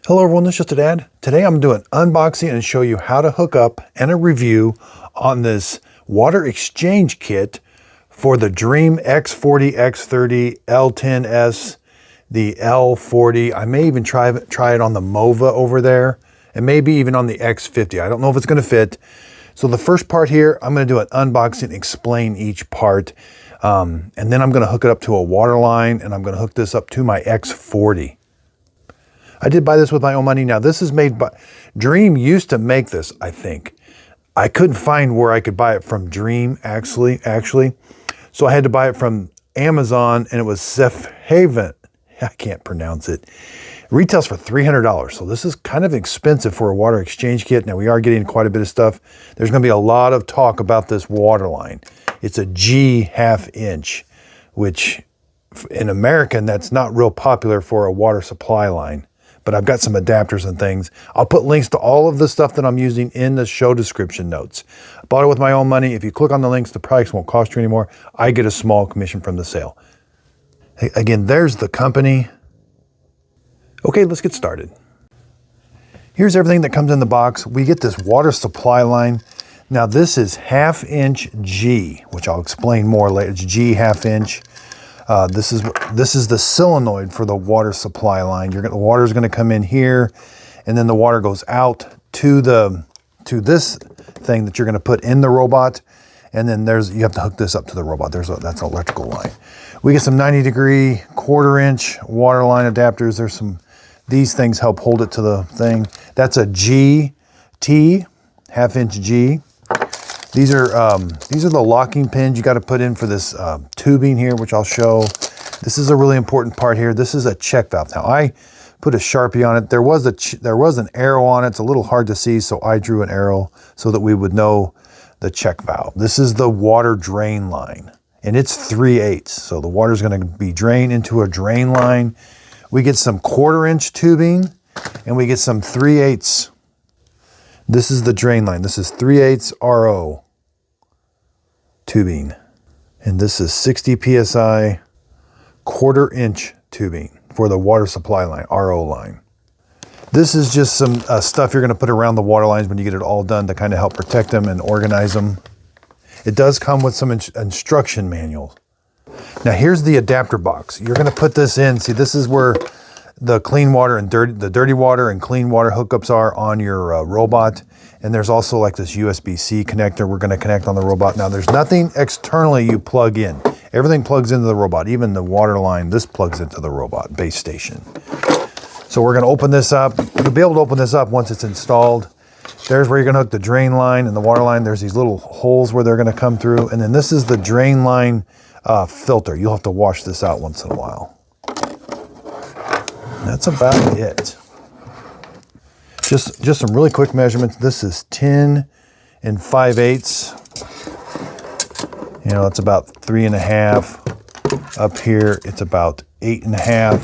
Hello everyone, this is just a dad. Today I'm doing unboxing and show you how to hook up and a review on this water exchange kit for the Dreame X40, X30, L10S, the L40. I may even try it on the Mova over there and maybe even on the X50. I don't know if it's going to fit. So the first part here, I'm going to do an unboxing, explain each part. And then I'm going to hook it up to a water line and I'm going to hook this up to my X40. I did buy this with my own money. Now this is made by, Dreame used to make this, I think. I couldn't find where I could buy it from Dreame actually. So I had to buy it from Amazon and it was ZephyrHaoven. I can't pronounce it. It retails for $300. So this is kind of expensive for a water exchange kit. Now we are getting quite a bit of stuff. There's gonna be a lot of talk about this water line. It's a G ½ inch, which in American, that's not real popular for a water supply line. But I've got some adapters and things. I'll put links to all of the stuff that I'm using in the show description notes. I bought it with my own money. If you click on the links, the price won't cost you anymore. I get a small commission from the sale. Hey, again, there's the company. Okay, let's get started. Here's everything that comes in the box. We get this water supply line. Now this is ½ inch G, which I'll explain more later. It's G ½ inch. This is the solenoid for the water supply line. The water is going to come in here, and then the water goes out to this thing that you're going to put in the robot, and then you have to hook this up to the robot. That's an electrical line. We get some 90-degree 1/4 inch water line adapters. These things help hold it to the thing. That's a GT, ½ inch G. These are the locking pins you got to put in for this tubing here, which I'll show. This is a really important part here. This is a check valve. Now I put a Sharpie on it. There was an arrow on it. It's a little hard to see, so I drew an arrow so that we would know the check valve. This is the water drain line, and it's 3/8. So the water is going to be drained into a drain line. We get some 1/4 inch tubing, and we get some 3/8. This is the drain line. This is 3/8 RO tubing. And this is 60 PSI 1/4 inch tubing for the water supply line, RO line. This is just some stuff you're going to put around the water lines when you get it all done to kind of help protect them and organize them. It does come with some instruction manuals. Now here's the adapter box. You're going to put this in. See, this is where the clean water and the dirty water and clean water hookups are on your robot. And there's also like this USB-C connector we're going to connect on the robot. Now there's nothing externally you plug in. Everything plugs into the robot. Even the water line, this plugs into the robot base station. So we're going to open this up. You'll be able to open this up once it's installed. There's where you're going to hook the drain line and the water line. There's these little holes where they're going to come through. And then this is the drain line filter. You'll have to wash this out once in a while. That's about it. Just some really quick measurements. This is 10 5/8. You know, it's about 3.5. Up here, it's about 8.5.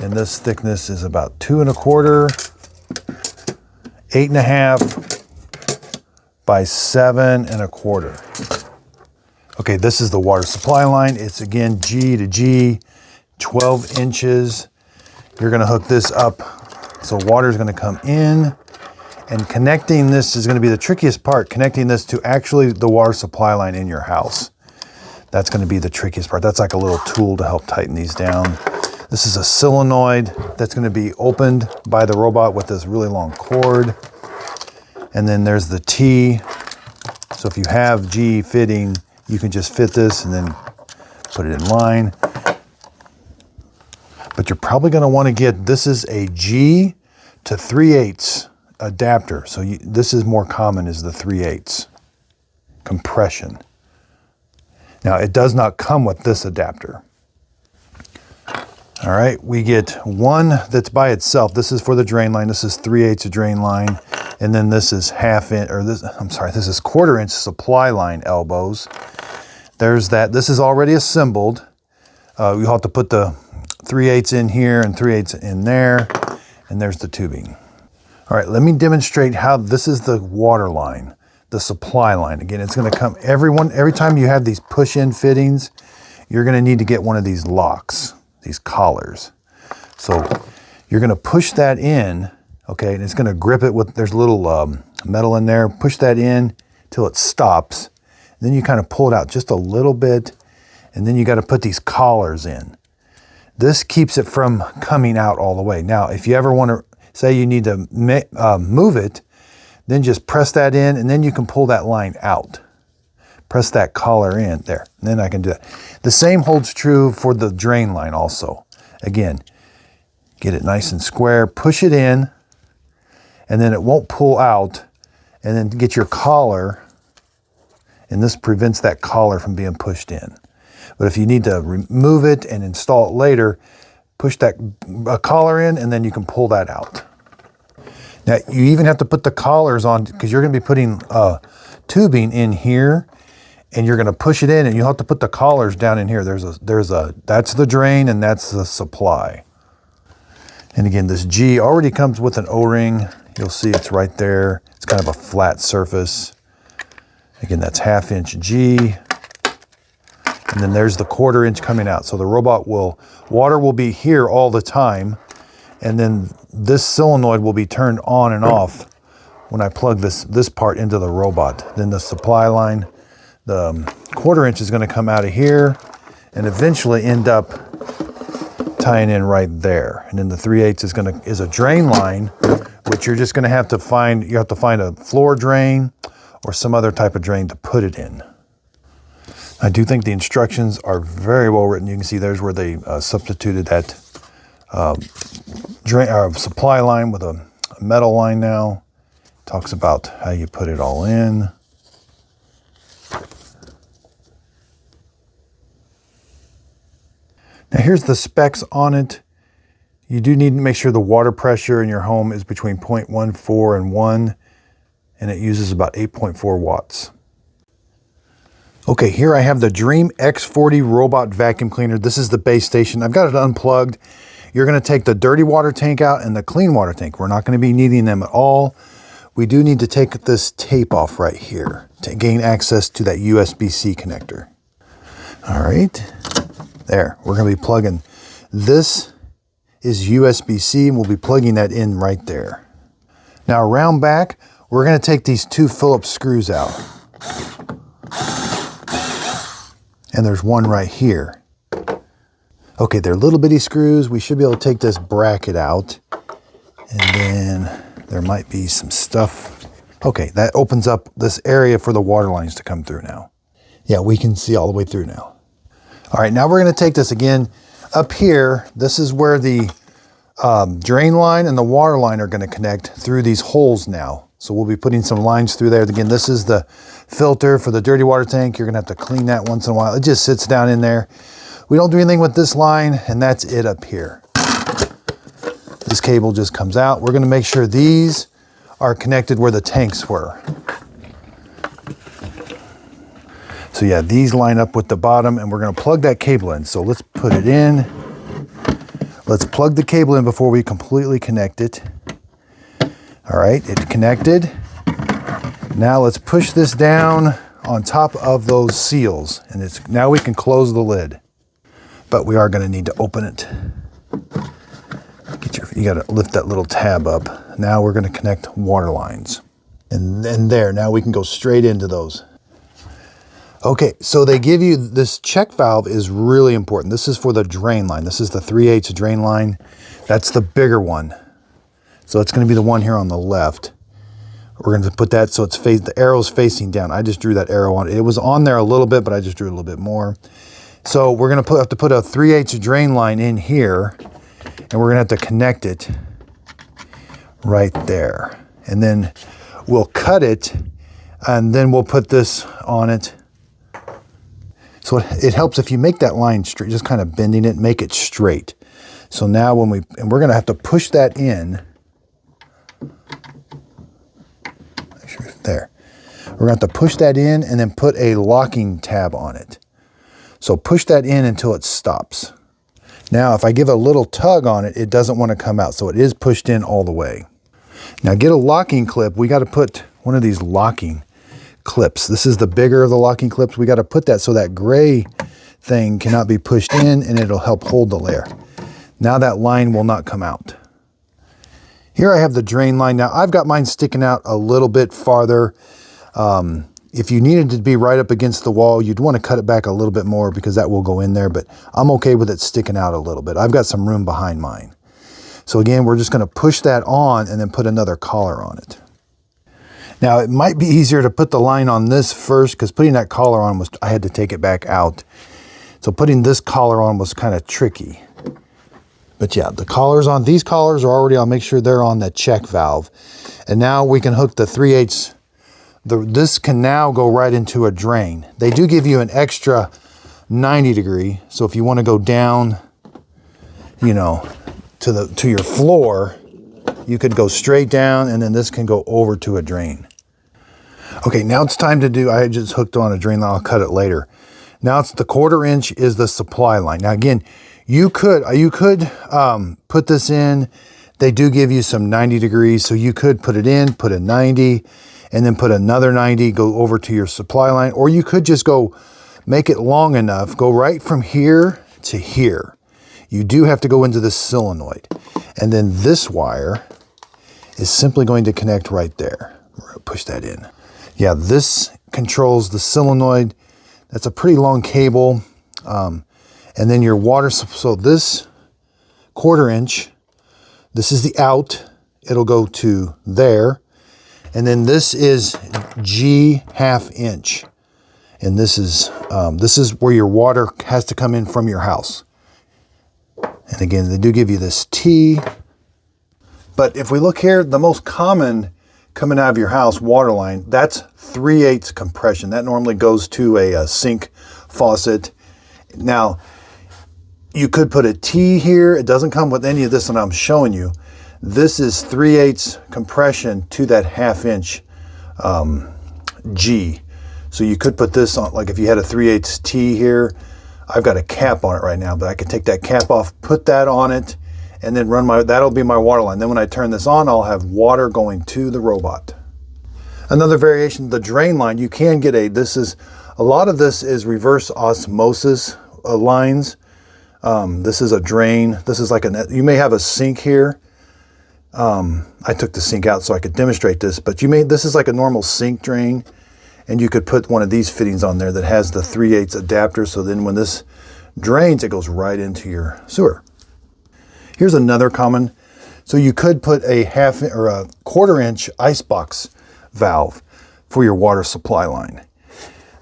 And this thickness is about 2.25. 8.5 by 7.25. Okay, this is the water supply line. It's again G to G, 12 inches. You're going to hook this up. So water is going to come in, and connecting this is going to be the trickiest part, connecting this to actually the water supply line in your house. That's going to be the trickiest part. That's like a little tool to help tighten these down. This is a solenoid that's going to be opened by the robot with this really long cord. And then there's the T. So if you have G fitting, you can just fit this and then put it in line. But you're probably going to want to get, this is a G to 3/8 adapter. So this is more common, is the 3/8 compression. Now it does not come with this adapter. All right, we get one that's by itself. This is for the drain line. This is 3/8 drain line. And then this is this is 1/4 inch supply line elbows. There's that. This is already assembled. You'll have to put the 3/8 in here and 3/8 in there, and there's the tubing. All right, let me demonstrate how this is the water line, the supply line. Again, it's going to come every time you have these push-in fittings, you're going to need to get one of these locks, these collars. So You're going to push that in, okay, and it's going to grip it with, there's a little metal in there. Push that in till it stops. Then you kind of pull it out just a little bit, and then you got to put these collars in. This keeps it from coming out all the way. Now, if you ever want to, say you need to move it, then just press that in, and then you can pull that line out. Press that collar in there, and then I can do that. The same holds true for the drain line also. Again, get it nice and square, push it in, and then it won't pull out, and then get your collar, and this prevents that collar from being pushed in. But if you need to remove it and install it later, push that collar in, and then you can pull that out. Now, you even have to put the collars on, because you're going to be putting tubing in here, and you're going to push it in, and you have to put the collars down in here. That's the drain, and that's the supply. And again, this G already comes with an O-ring. You'll see it's right there. It's kind of a flat surface. Again, that's 1/2 inch G. And then there's the 1/4 inch coming out. So the robot water will be here all the time. And then this solenoid will be turned on and off when I plug this part into the robot. Then the supply line, the 1/4 inch is going to come out of here and eventually end up tying in right there. And then the 3/8 is a drain line, which you're just going to have to find. You have to find a floor drain or some other type of drain to put it in. I do think the instructions are very well written. You can see there's where they substituted that supply line with a metal line now. Talks about how you put it all in. Now here's the specs on it. You do need to make sure the water pressure in your home is between 0.14 and 1, and it uses about 8.4 watts. Okay, here I have the Dreame X40 robot vacuum cleaner. This is the base station. I've got it unplugged. You're going to take the dirty water tank out and the clean water tank. We're not going to be needing them at all. We do need to take this tape off right here to gain access to that USB-C connector. All right, there. We're going to be plugging. This is USB-C, and we'll be plugging that in right there. Now around back, we're going to take these 2 Phillips screws out. And there's one right here. Okay, they're little bitty screws. We should be able to take this bracket out. And then there might be some stuff. Okay, that opens up this area for the water lines to come through now. Yeah, we can see all the way through now. All right, now we're going to take this again. Up here, this is where the drain line and the water line are going to connect through these holes now. So we'll be putting some lines through there. Again, this is the filter for the dirty water tank. You're gonna have to clean that once in a while. It just sits down in there. We don't do anything with this line, and that's it up here. This cable just comes out. We're gonna make sure these are connected where the tanks were. So yeah, these line up with the bottom, and we're gonna plug that cable in. So let's put it in. Let's plug the cable in before we completely connect it. All right, it's connected. Now let's push this down on top of those seals, and now we can close the lid. But we are going to need to open it. You got to lift that little tab up. Now we're going to connect water lines, and then there. Now we can go straight into those. Okay, so they give you this check valve is really important. This is for the drain line. This is the 3/8 drain line. That's the bigger one. So it's going to be the one here on the left. We're going to put that so it's the arrow's facing down. I just drew that arrow on. It was on there a little bit, but I just drew it a little bit more. So we're going to have to put a 3/8 drain line in here, and we're going to have to connect it right there. And then we'll cut it, and then we'll put this on it. So it helps if you make that line straight, just kind of bending it, make it straight. So now we're going to have to push that in. There. We're going to have to push that in and then put a locking tab on it. So push that in until it stops. Now, if I give a little tug on it, it doesn't want to come out. So it is pushed in all the way. Now get a locking clip. We got to put one of these locking clips. This is the bigger of the locking clips. We got to put that so that gray thing cannot be pushed in, and it'll help hold the layer. Now that line will not come out. Here I have the drain line. Now I've got mine sticking out a little bit farther. If you needed to be right up against the wall, you'd want to cut it back a little bit more because that will go in there, but I'm okay with it sticking out a little bit. I've got some room behind mine. So again, we're just going to push that on and then put another collar on it. Now it might be easier to put the line on this first because putting that collar on was, I had to take it back out. So putting this collar on was kind of tricky. But yeah, the collars on, these collars are already on, make sure they're on the check valve. And now we can hook the 3/8. This can now go right into a drain. They do give you an extra 90 degree. So if you want to go down, you know, to your floor, you could go straight down and then this can go over to a drain. Okay, now it's time to do, I just hooked on a drain line, I'll cut it later. Now it's the 1/4 inch is the supply line. Now again, you could put this in. They do give you some 90 degrees, so you could put it in, put a 90, and then put another 90, go over to your supply line, or you could just go make it long enough, go right from here to here. You do have to go into the solenoid, and then this wire is simply going to connect right there. We're going to push that in. Yeah, this controls the solenoid. That's a pretty long cable. And then your water, so this 1/4 inch, this is the out, it'll go to there. And then this is G 1/2 inch. And this is where your water has to come in from your house. And again, they do give you this T. But if we look here, the most common coming out of your house water line, that's 3/8 compression. That normally goes to a sink faucet. Now, you could put a T here. It doesn't come with any of this that I'm showing you. This is 3/8 compression to that 1/2 inch G. So you could put this on, like if you had a 3/8 T here, I've got a cap on it right now, but I could take that cap off, put that on it, and then run that'll be my water line. Then when I turn this on, I'll have water going to the robot. Another variation, the drain line, you can get a lot of this is reverse osmosis lines. This is a drain. This is like you may have a sink here. I took the sink out so I could demonstrate this, but this is like a normal sink drain, and you could put one of these fittings on there that has the 3/8 adapter. So then when this drains, it goes right into your sewer. Here's another common. So you could put a 1/4 inch icebox valve for your water supply line.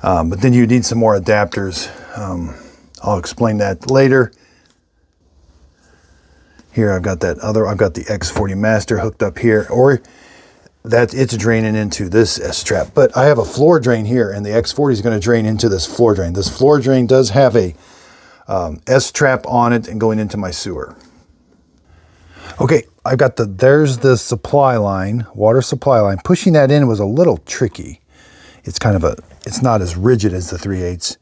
But then you need some more adapters. I'll explain that later. Here I've got the X40 master hooked up here, or it's draining into this S-trap. But I have a floor drain here, and the X40 is going to drain into this floor drain. This floor drain does have a S-trap on it and going into my sewer. Okay, I've got there's the supply line, water supply line. Pushing that in was a little tricky. It's it's not as rigid as the 3/8.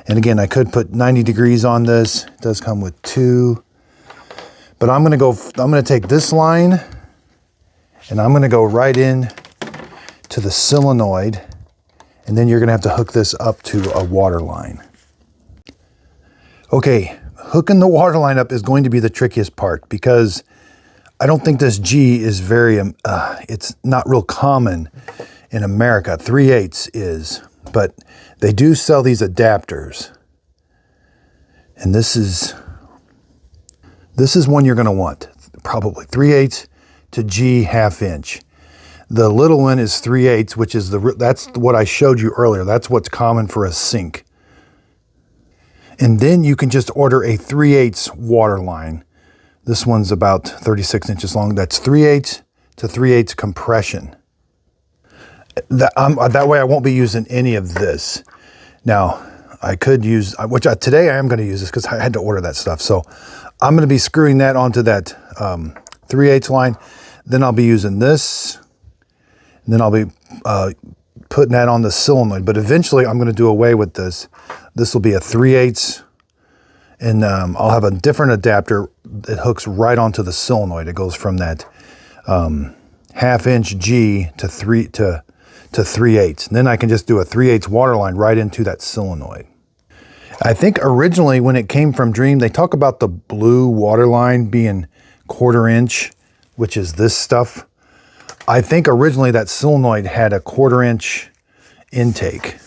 And again, I could put 90 degrees on this. It does come with 2. But I'm going to take this line and I'm going to go right in to the solenoid, and then you're going to have to hook this up to a water line. Okay, hooking the water line up is going to be the trickiest part because I don't think this G is it's not real common in America. 3/8 is, but they do sell these adapters. And this is one you're going to want, probably 3/8 to G 1/2 inch. The little one is 3/8, which is that's what I showed you earlier. That's what's common for a sink. And then you can just order a 3/8 water line. This one's about 36 inches long. That's 3/8 to 3/8 compression. That way I won't be using any of this. Now, I could use, today I am going to use this because I had to order that stuff. So I'm going to be screwing that onto that 3/8 line. Then I'll be using this. And then I'll be putting that on the solenoid. But eventually I'm going to do away with this. This will be a 3/8. And I'll have a different adapter that hooks right onto the solenoid. It goes from that 1/2 inch G to 3/8. And then I can just do a 3/8 water line right into that solenoid. I think originally when it came from Dreame, they talk about the blue water line being 1/4 inch. which is this stuff. I think originally that solenoid had a 1/4 inch intake,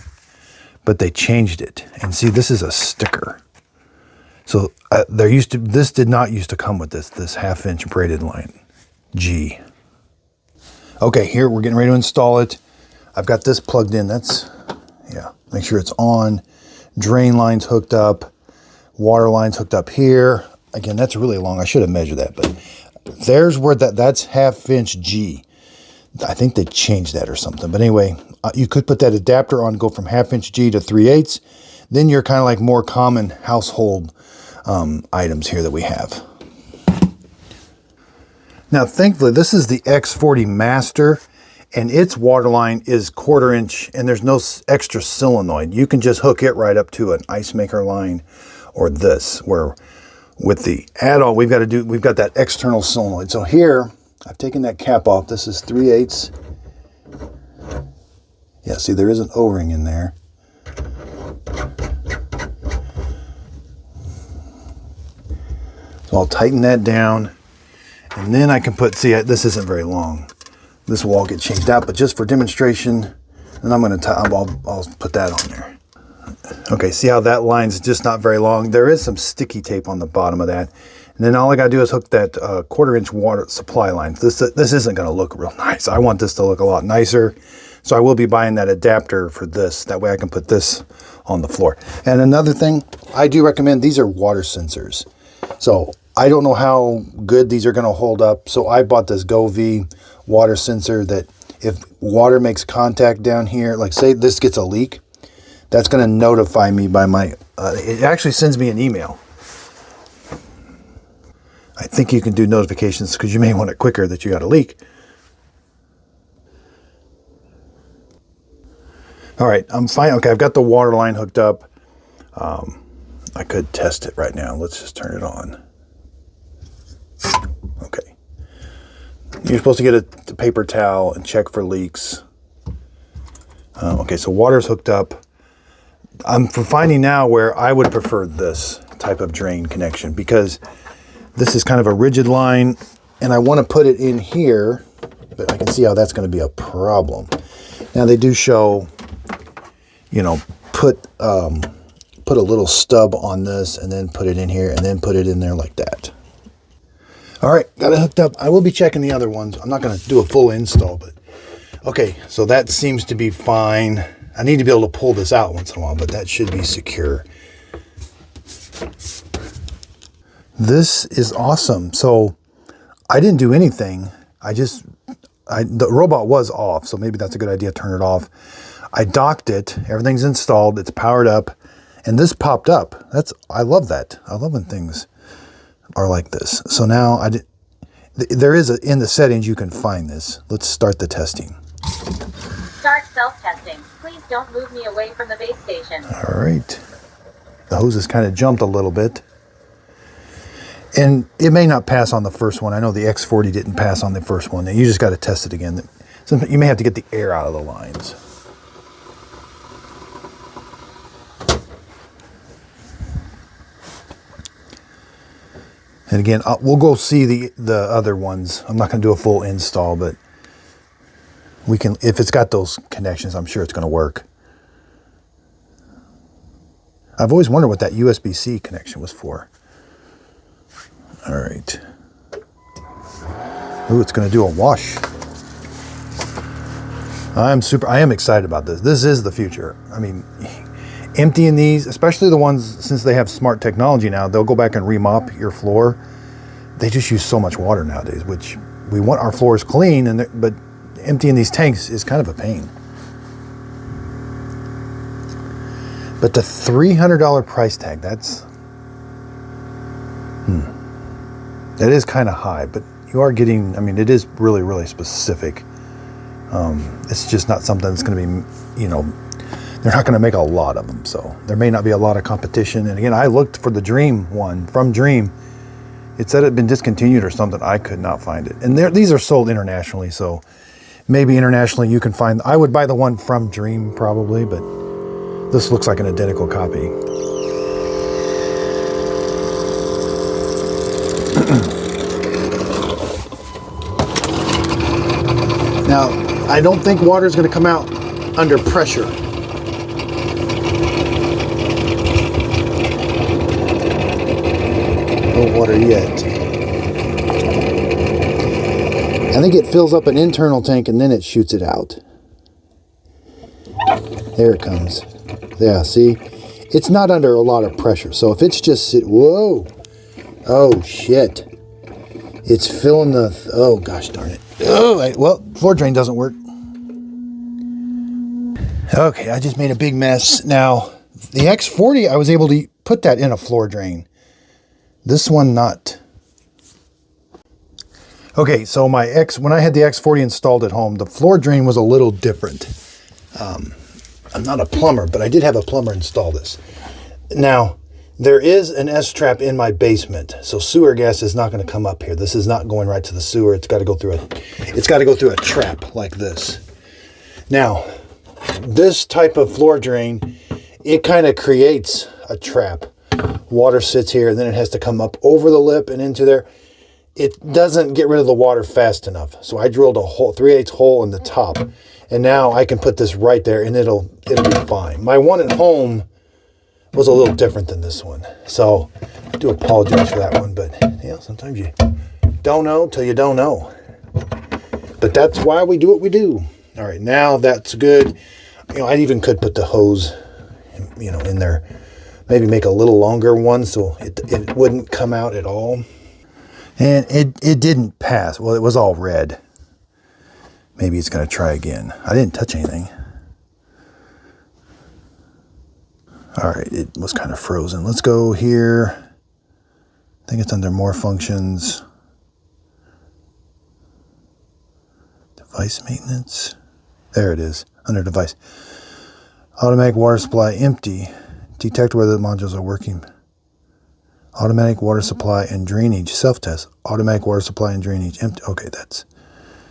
but they changed it. And see, this is a sticker. So this did not used to come with this 1/2 inch braided line. G. Okay, here we're getting ready to install it. I've got this plugged in. Yeah, make sure it's on. Drain line's hooked up. Water line's hooked up here. Again, that's really long. I should have measured that, but there's where that's 1/2 inch G. I think they changed that or something. But anyway, you could put that adapter on, go from 1/2 inch G to 3/8. Then you're kind of like more common household items here that we have. Now, thankfully, this is the X40 Master, and its water line is 1/4 inch, and there's no extra solenoid. You can just hook it right up to an ice maker line or this, where with the add-on, we've got that external solenoid. So here, I've taken that cap off. This is 3/8. Yeah, see, there is an O-ring in there. So I'll tighten that down, and then I can put, see, this isn't very long. This will all get changed out, but just for demonstration, and I'll put that on there. Okay, see how that line's just not very long? There is some sticky tape on the bottom of that. And then all I gotta do is hook that 1/4 inch water supply line. This isn't gonna look real nice. I want this to look a lot nicer. So I will be buying that adapter for this. That way I can put this on the floor. And another thing, I do recommend, these are water sensors. So I don't know how good these are gonna hold up. So I bought this GoveeLife water sensor that if water makes contact down here, like say this gets a leak, that's gonna notify me by my, it actually sends me an email. I think you can do notifications because you may want it quicker that you got a leak. All right, I'm fine. Okay, I've got the water line hooked up. I could test it right now. Let's just turn it on. Okay. You're supposed to get a paper towel and check for leaks. Okay, so water's hooked up. I'm finding now where I would prefer this type of drain connection because this is kind of a rigid line and I want to put it in here, but I can see how that's going to be a problem. Now they do show, you know, put a little stub on this and then put it in here and then put it in there like that. All right, got it hooked up. I will be checking the other ones. I'm not going to do a full install, but okay, so that seems to be fine. I need to be able to pull this out once in a while, but that should be secure. This is awesome. So I didn't do anything. The robot was off, so maybe that's a good idea, turn it off. I docked it, everything's installed, it's powered up, and this popped up. I love that. I love when things are like this. So now there is in the settings you can find this. Let's start the testing. Start self-testing. Please don't move me away from the base station. All right. The hose has kind of jumped a little bit. And it may not pass on the first one. I know the X40 didn't pass on the first one. You just got to test it again. You may have to get the air out of the lines. And again, we'll go see the other ones. I'm not going to do a full install, but we can, if it's got those connections, I'm sure it's going to work. I've always wondered what that USB-C connection was for. All right. Ooh, it's going to do a wash. I am excited about this. This is the future. I mean, emptying these, especially the ones, since they have smart technology now, they'll go back and remop your floor. They just use so much water nowadays, which we want our floors clean, but emptying these tanks is kind of a pain. But the $300 price tag, that is kind of high, but you are getting, I mean, it is really, really specific. It's just not something that's going to be, you know, they're not going to make a lot of them, so there may not be a lot of competition. And again, I looked for the Dreame one from Dreame. It said it had been discontinued or something. I could not find it. And these are sold internationally, so maybe internationally you can find. I would buy the one from Dreame probably, but this looks like an identical copy. Now, I don't think water is going to come out under pressure. No water yet. I think it fills up an internal tank and then it shoots it out. There it comes. Yeah, see? It's not under a lot of pressure. So if it's just whoa. Oh, shit. It's filling the... oh, gosh darn it. Oh, well, floor drain doesn't work. Okay, I just made a big mess. Now, the X40, I was able to put that in a floor drain. This one, not. Okay, so when I had the X40 installed at home, the floor drain was a little different. I'm not a plumber, but I did have a plumber install this. Now, there is an S-trap in my basement, so sewer gas is not going to come up here. This is not going right to the sewer. It's got to go through a trap like this. Now, this type of floor drain, it kind of creates a trap. Water sits here, and then it has to come up over the lip and into there. It doesn't get rid of the water fast enough. So I drilled a hole, 3/8 hole in the top, and now I can put this right there, and it'll be fine. My one at home was a little different than this one, so I do apologize for that one. But yeah, sometimes you don't know till you don't know. But that's why we do what we do. All right, now that's good. You know, I even could put the hose, you know, in there. Maybe make a little longer one so it wouldn't come out at all. And it didn't pass. Well, it was all red. Maybe it's going to try again. I didn't touch anything. All right, it was kind of frozen. Let's go here. I think it's under more functions. Device maintenance. There it is, under device. Automatic water supply empty. Detect whether the modules are working. Automatic water supply and drainage self-test. Automatic water supply and drainage empty. Okay, that's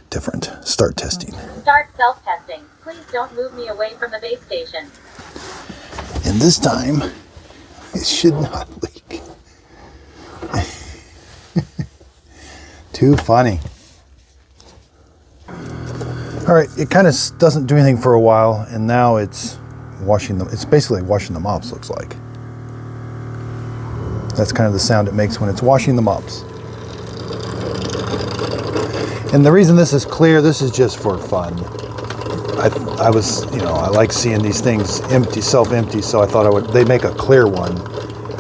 different. Start testing. Start self-testing. Please don't move me away from the base station. And this time, it should not leak. Too funny. All right, it kind of doesn't do anything for a while, and now it's washing them. It's basically washing the mops, looks like. That's kind of the sound it makes when it's washing the mops. And the reason this is clear, this is just for fun. I was, you know, I like seeing these things empty, self-empty, so I thought they make a clear one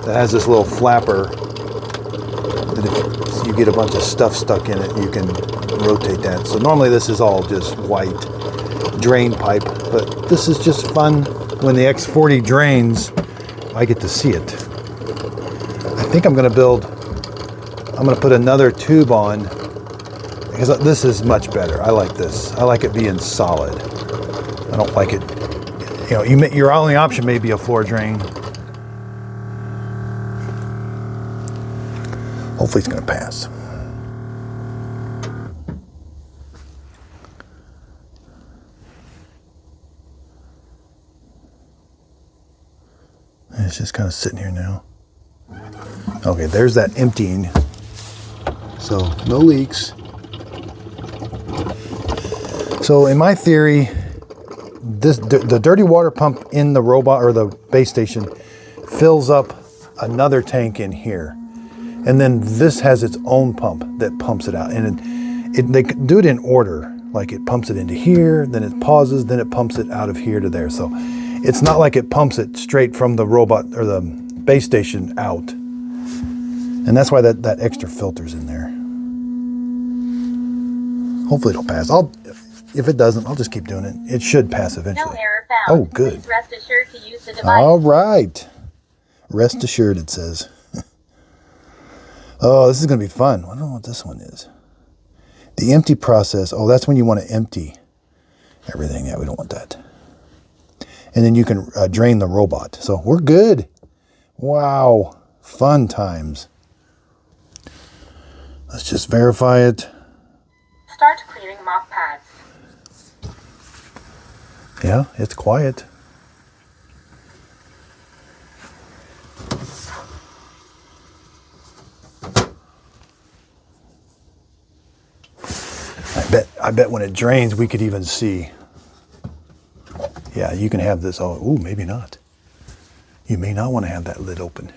that has this little flapper that if you get a bunch of stuff stuck in it, you can rotate that. So normally this is all just white drain pipe, but this is just fun. When the X40 drains, I get to see it. I think I'm going to put another tube on because this is much better. I like this. I like it being solid. I don't like it, you know, your only option may be a floor drain. Hopefully it's going to pass. It's just kind of sitting here now. Okay, there's that emptying. So no leaks. So in my theory, the dirty water pump in the robot or the base station fills up another tank in here. And then this has its own pump that pumps it out. And they do it in order. Like it pumps it into here, then it pauses, then it pumps it out of here to there. So it's not like it pumps it straight from the robot or the base station out. And that's why that extra filter's in there. Hopefully it'll pass. If it doesn't, I'll just keep doing it. It should pass eventually. No error found. Oh, good. Please rest assured to use the device. All right. Rest assured, it says. Oh, this is going to be fun. I don't know what this one is. The empty process. Oh, that's when you want to empty everything. Yeah, we don't want that. And then you can drain the robot. So we're good. Wow. Fun times. Let's just verify it. Start clearing mop pads. Yeah, it's quiet. I I bet when it drains, we could even see. Yeah, you can have this. Oh, ooh, maybe not. You may not want to have that lid open.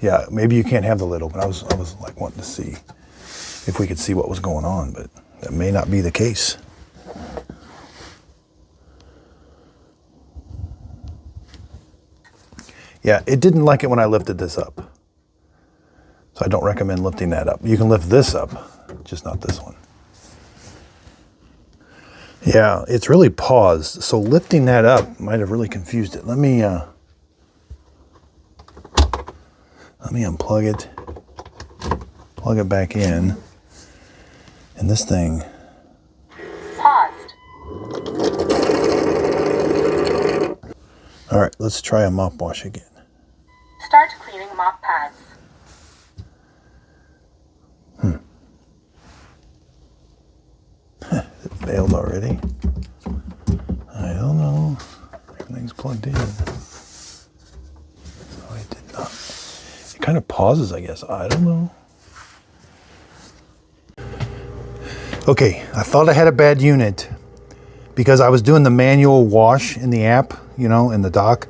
Yeah, maybe you can't have the lid open. I was like wanting to see if we could see what was going on, but that may not be the case. Yeah, it didn't like it when I lifted this up. So I don't recommend lifting that up. You can lift this up, just not this one. Yeah, it's really paused. So lifting that up might have really confused it. Let me unplug it, plug it back in, and this thing. Paused. All right, let's try a mop wash again. Start cleaning mop pads. It failed already. I don't know. Everything's plugged in. Oh, it did not. It kind of pauses, I guess. I don't know. Okay, I thought I had a bad unit because I was doing the manual wash in the app, you know, in the dock.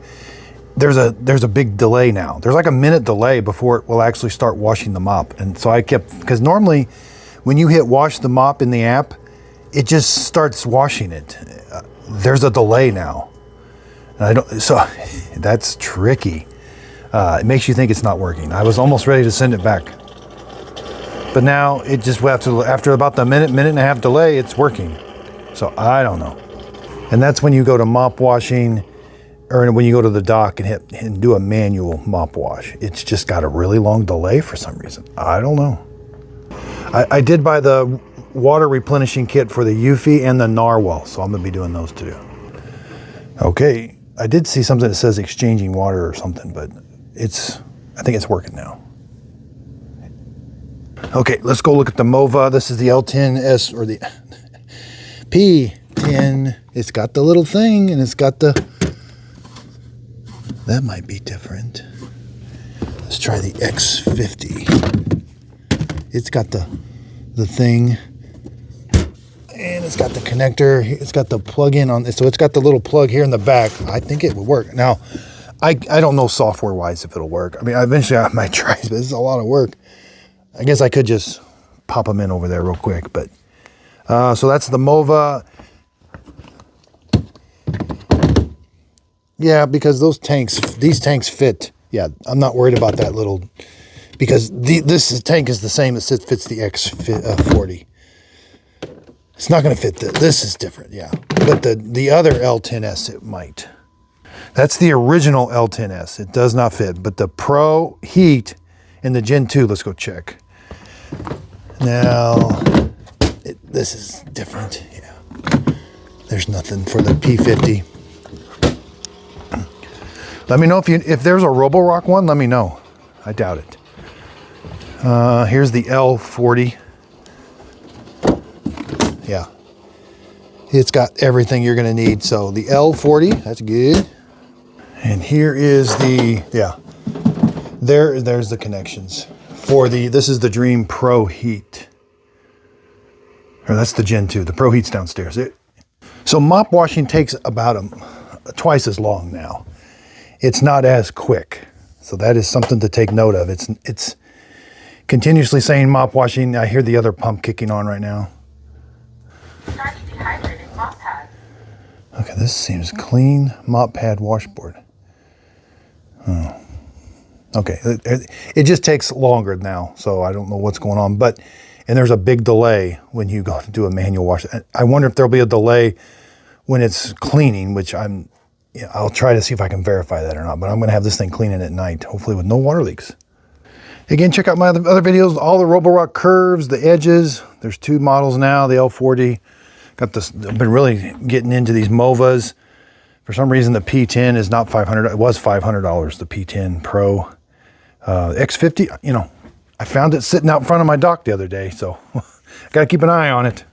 There's a big delay now. There's like a minute delay before it will actually start washing the mop. And so I kept, because normally when you hit wash the mop in the app, it just starts washing it. There's a delay now. And I don't, so that's tricky. It makes you think it's not working. I was almost ready to send it back. But now it just, after about the minute and a half delay, it's working. So I don't know. And that's when you go to mop washing, or when you go to the dock and hit and do a manual mop wash. It's just got a really long delay for some reason. I don't know. I did buy the water replenishing kit for the Eufy and the Narwhal, so I'm gonna be doing those too. Okay, I did see something that says exchanging water or something, but I think it's working now. Okay, let's go look at the MOVA. This is the L10S, or the P10. It's got the little thing, and it's got the, that might be different. Let's try the X40. It's got the thing, and it's got the connector. It's got the plug-in on this, so it's got the little plug here in the back. I think it would work. Now, I don't know software-wise if it'll work. I mean, eventually I might try, but this is a lot of work. I guess I could just pop them in over there real quick, but so that's the MOVA. Yeah, because these tanks fit. Yeah, I'm not worried about that little, because this tank is the same as it fits the X40. It's not going to fit this is different, yeah. But the other L10S, it might. That's the original L10S. It does not fit, but the Pro Heat and the Gen 2, let's go check. Now, this is different, yeah. There's nothing for the P50. Let me know if there's a Roborock one, let me know. I doubt it. Here's the L40. Yeah. It's got everything you're gonna need. So the L40, that's good. And here is the, yeah. There's the connections for this is the Dreame Pro Heat. Or that's the Gen 2, the Pro Heat's downstairs. So mop washing takes about twice as long now. It's not as quick. So that is something to take note of. It's continuously saying mop washing. I hear the other pump kicking on right now. Start dehydrating mop pad. Okay, this seems clean. Mop pad washboard. Oh. Okay, it just takes longer now, so I don't know what's going on. And there's a big delay when you go to do a manual wash. I wonder if there'll be a delay when it's cleaning, which I'll try to see if I can verify that or not. But I'm going to have this thing cleaning at night, hopefully with no water leaks. Again, check out my other videos, all the Roborock curves, the edges. There's 2 models now, the L40. Got this. I've been really getting into these MOVAs. For some reason, the P10 is not $500. It was $500, the P10 Pro. X50, you know, I found it sitting out in front of my dock the other day, so got to keep an eye on it.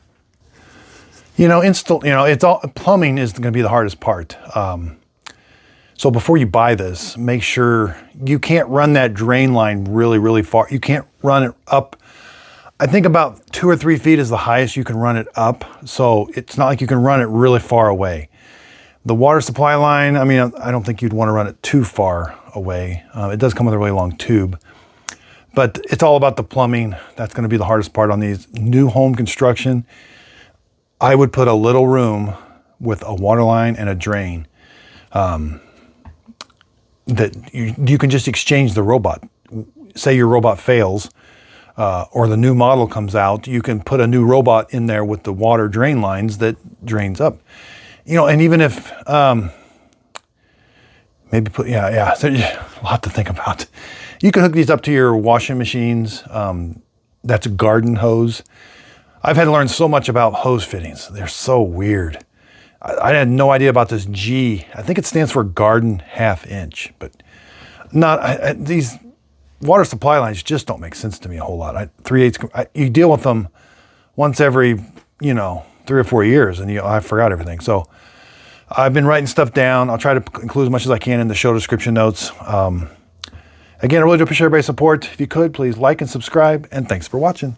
You know, it's all, plumbing is going to be the hardest part. So before you buy this, make sure you can't run that drain line really, really far. You can't run it up I think about 2 or 3 feet is the highest you can run it up. So it's not like you can run it really far away. The water supply line, I mean, I don't think you'd want to run it too far away. It does come with a really long tube, but it's all about the plumbing. That's going to be the hardest part on these new home construction. I would put a little room with a water line and a drain that you can just exchange the robot. Say your robot fails or the new model comes out, you can put a new robot in there with the water drain lines that drains up. You know, and even if maybe put, yeah, so a lot to think about. You can hook these up to your washing machines. That's a garden hose. I've had to learn so much about hose fittings. They're so weird. I had no idea about this G. I think it stands for garden 1/2 inch, but not these water supply lines just don't make sense to me a whole lot. 3/8, you deal with them once every, 3 or 4 years, and I forgot everything. So I've been writing stuff down. I'll try to include as much as I can in the show description notes. Again, I really do appreciate everybody's support. If you could, please like and subscribe, and thanks for watching.